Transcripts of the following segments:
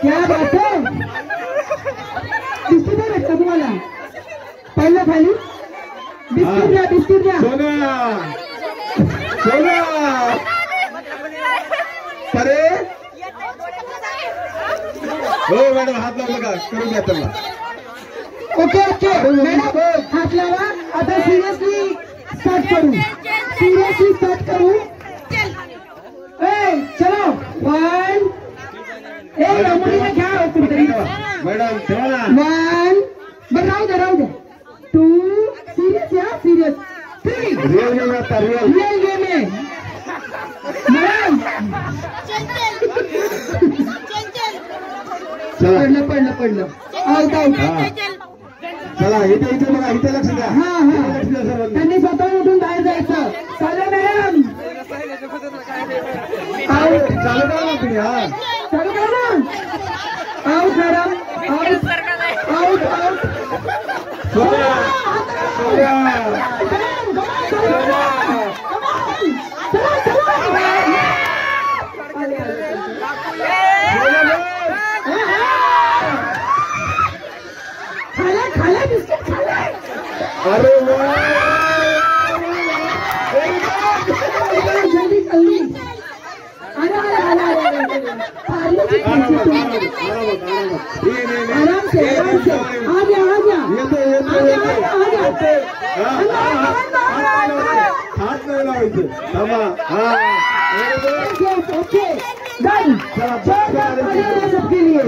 क्या बात है, बिस्किट नाही भेटत तुम्हाला? पहिलं खाली बिस्किट द्या, बिस्किट द्या. सोना अरे हो मॅडम, हात लावला का? करून द्या त्यांना. ओके ओके मॅडम, हात लावा. आता सिरियसली स्टार्ट करू, सिरियसली स्टार्ट करू. चलो 1 मुलीला घ्या कुठेतरी. मॅडम ठेवा ना. 1 बरं राहू द्या, राहू द्या. 2 सिरियस या, सिरियस. 3 रियल गेम आता, रियल गेम आहे मॅडम. पडलं आउट आउट. चला इथे बघा, इथे लक्ष द्या. हा त्यांनी स्वतः उठून बाहेर जायचं. चला मॅडम आउट. चालू करा ना तुम्ही. हा चालू करा ना. Out madam, out out out. खाला बिस्किट खाला. अरे जल्दी जल्दी. अरे आराम से आ जा. हात नाही लावायचे. Okay done. सबके लिए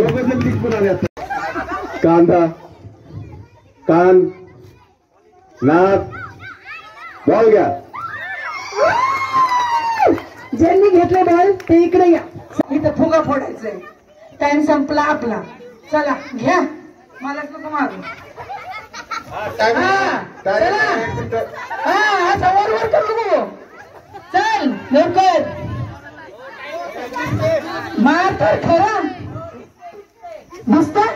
कांदा, कान, नाक, बॉल घ्या. ज्यांनी घेतले बॉल ते इकडे या. इथं फुगा फोडायचंय. टाइम संपला आपला. चला घ्या, मला नको मारू. वर करू. चल लवकर मार तर खरा. दिसतंय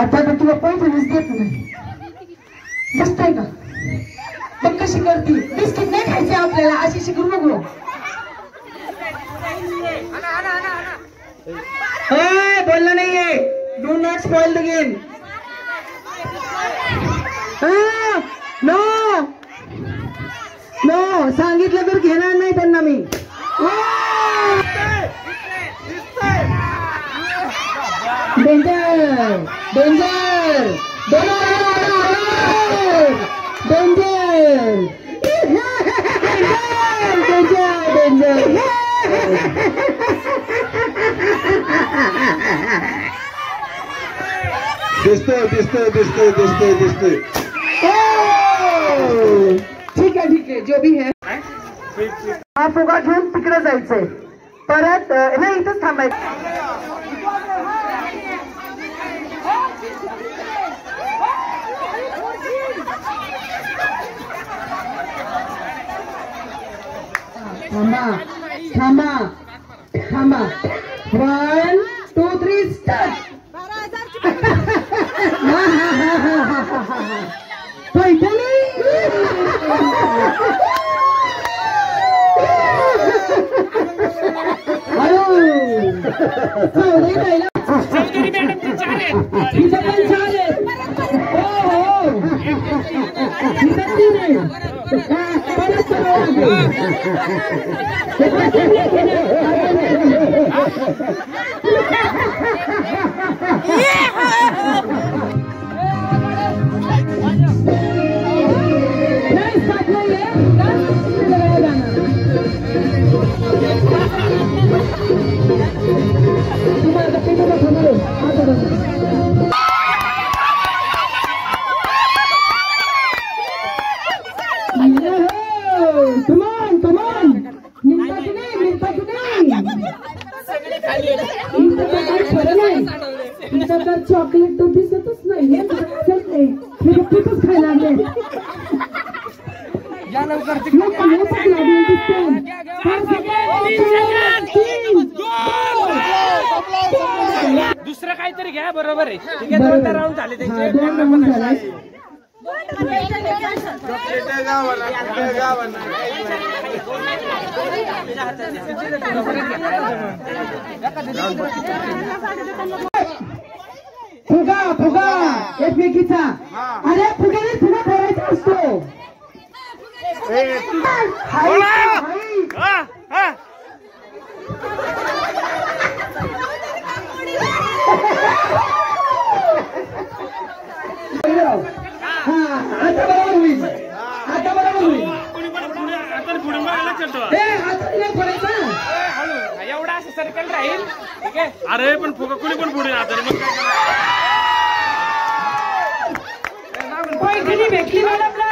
आता तर तुला पैठणीच देत नाही. दिसतंय का? बघ कशी करती. बिस्किट नाही खायचे आपल्याला, अशी शिकू नको. बोललं नाहीये. Do not spoil the game. No no, सांगितलं तर घेणार नाही त्यांना मी. Danger danger danger danger. दिसतोय. ठीक आहे जो भी है. हा फुगा घेऊन तिकडे जायचंय. परत नाही, इथंच थांबायचं. थांबा 1 2 3 स्टार्ट. पैठणी चॉकलेट तो दिसतच नाही. पिठच खायला लागले. दुसरं काहीतरी घ्या. बरोबर आहे. ठीक आहे. 2 राऊंड झाले त्यांचे. फुगा फुगा एकमेकीचा. अरे फुग्याने फुगा फोडायचा असतो. आता बरोबर होईल. आता बरोबर होईल. एवढा असं सर्कल राहील. ठीक आहे. अरे पण फुगा कुणी पण पुढे आता मग पैठणी भेटली मॅडमला.